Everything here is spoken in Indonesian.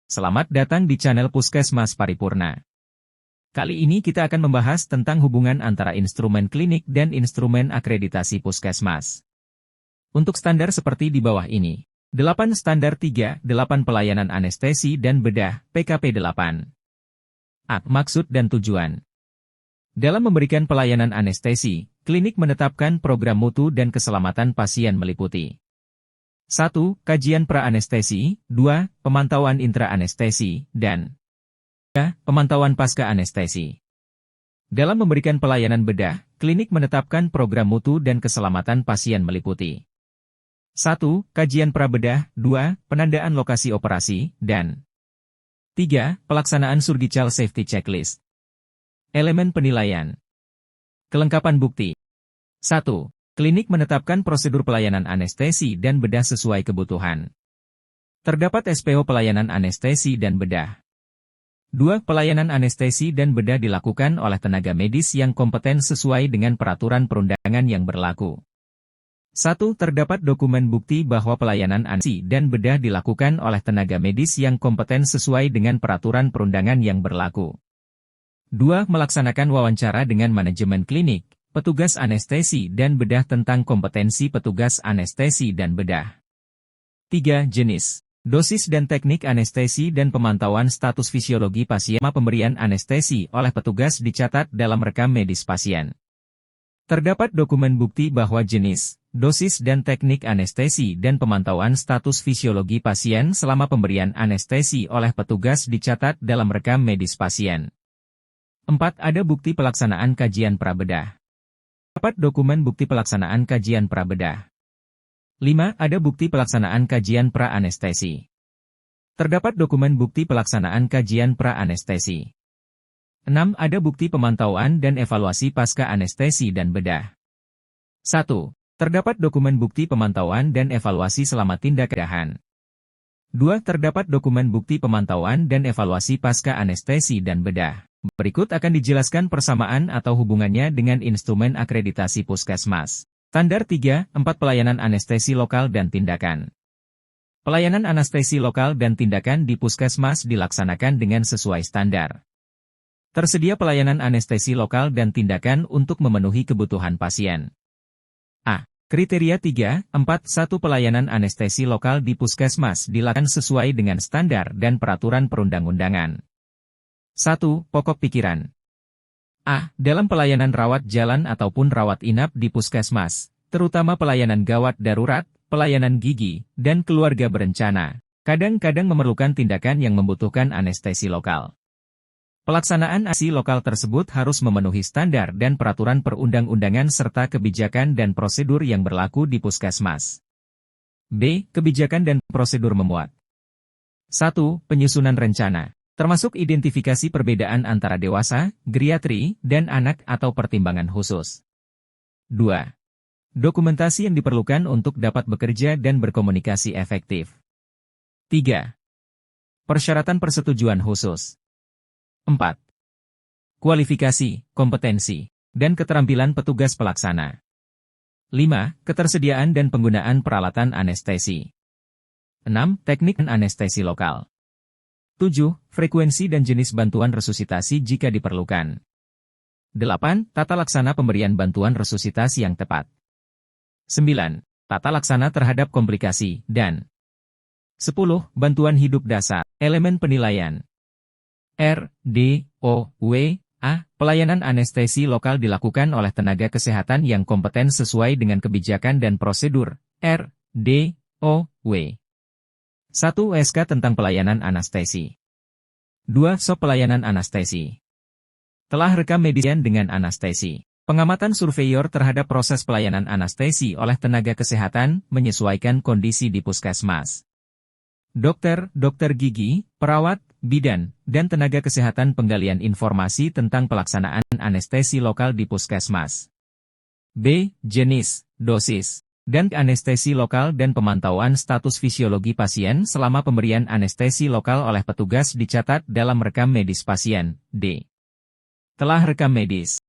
Selamat datang di channel Puskesmas Paripurna. Kali ini kita akan membahas tentang hubungan antara instrumen klinik dan instrumen akreditasi puskesmas. Untuk standar seperti di bawah ini. 8 standar 3, 8 pelayanan anestesi dan bedah, PKP 8. A. Maksud dan tujuan. Dalam memberikan pelayanan anestesi, klinik menetapkan program mutu dan keselamatan pasien meliputi 1. Kajian pra-anestesi, 2. Pemantauan intra-anestesi, dan 3. Pemantauan pasca-anestesi. Dalam memberikan pelayanan bedah, klinik menetapkan program mutu dan keselamatan pasien meliputi 1. Kajian pra-bedah, 2. Penandaan lokasi operasi, dan 3. Pelaksanaan surgical safety checklist. Elemen penilaian. Kelengkapan bukti. 1. Klinik menetapkan prosedur pelayanan anestesi dan bedah sesuai kebutuhan. Terdapat SPO pelayanan anestesi dan bedah. 2. Pelayanan anestesi dan bedah dilakukan oleh tenaga medis yang kompeten sesuai dengan peraturan perundangan yang berlaku. 1. Terdapat dokumen bukti bahwa pelayanan anestesi dan bedah dilakukan oleh tenaga medis yang kompeten sesuai dengan peraturan perundangan yang berlaku. 2. Melaksanakan wawancara dengan manajemen klinik, petugas anestesi dan bedah tentang kompetensi petugas anestesi dan bedah. 3. Jenis, dosis dan teknik anestesi dan pemantauan status fisiologi pasien. Pemberian anestesi oleh petugas dicatat dalam rekam medis pasien. Terdapat dokumen bukti bahwa jenis, dosis dan teknik anestesi dan pemantauan status fisiologi pasien selama pemberian anestesi oleh petugas dicatat dalam rekam medis pasien. 4. Ada bukti pelaksanaan kajian prabedah. Dapat dokumen bukti pelaksanaan kajian prabedah. 5. Ada bukti pelaksanaan kajian pra-anestesi. Terdapat dokumen bukti pelaksanaan kajian pra-anestesi. 6. Ada bukti pemantauan dan evaluasi pasca anestesi dan bedah. 1. Terdapat dokumen bukti pemantauan dan evaluasi selama tindak bedahan. 2. Terdapat dokumen bukti pemantauan dan evaluasi pasca anestesi dan bedah. Berikut akan dijelaskan persamaan atau hubungannya dengan instrumen akreditasi puskesmas. Standar 3, 4 pelayanan anestesi lokal dan tindakan. Pelayanan anestesi lokal dan tindakan di puskesmas dilaksanakan dengan sesuai standar. Tersedia pelayanan anestesi lokal dan tindakan untuk memenuhi kebutuhan pasien. A. Kriteria 3, 4, 1 pelayanan anestesi lokal di puskesmas dilakukan sesuai dengan standar dan peraturan perundang-undangan. 1. Pokok pikiran. A. Dalam pelayanan rawat jalan ataupun rawat inap di puskesmas, terutama pelayanan gawat darurat, pelayanan gigi, dan keluarga berencana, kadang-kadang memerlukan tindakan yang membutuhkan anestesi lokal. Pelaksanaan anestesi lokal tersebut harus memenuhi standar dan peraturan perundang-undangan serta kebijakan dan prosedur yang berlaku di puskesmas. B. Kebijakan dan prosedur memuat 1. Penyusunan rencana. Termasuk identifikasi perbedaan antara dewasa, geriatri, dan anak atau pertimbangan khusus. 2. Dokumentasi yang diperlukan untuk dapat bekerja dan berkomunikasi efektif. 3. Persyaratan persetujuan khusus. 4. Kualifikasi, kompetensi, dan keterampilan petugas pelaksana. 5. Ketersediaan dan penggunaan peralatan anestesi. 6. Teknik anestesi lokal. 7. Frekuensi dan jenis bantuan resusitasi jika diperlukan. 8. Tata laksana pemberian bantuan resusitasi yang tepat. 9. Tata laksana terhadap komplikasi, dan 10. Bantuan hidup dasar. Elemen penilaian. R, D, O, W, A. Pelayanan anestesi lokal dilakukan oleh tenaga kesehatan yang kompeten sesuai dengan kebijakan dan prosedur. R, D, O, W. 1. SK tentang pelayanan anestesi. 2. SOP pelayanan anestesi. Telah rekam medisian dengan anestesi. Pengamatan surveyor terhadap proses pelayanan anestesi oleh tenaga kesehatan menyesuaikan kondisi di puskesmas. Dokter, dokter gigi, perawat, bidan, dan tenaga kesehatan penggalian informasi tentang pelaksanaan anestesi lokal di puskesmas. B. Jenis, dosis, dan anestesi lokal dan pemantauan status fisiologi pasien selama pemberian anestesi lokal oleh petugas dicatat dalam rekam medis pasien. D. Telah rekam medis.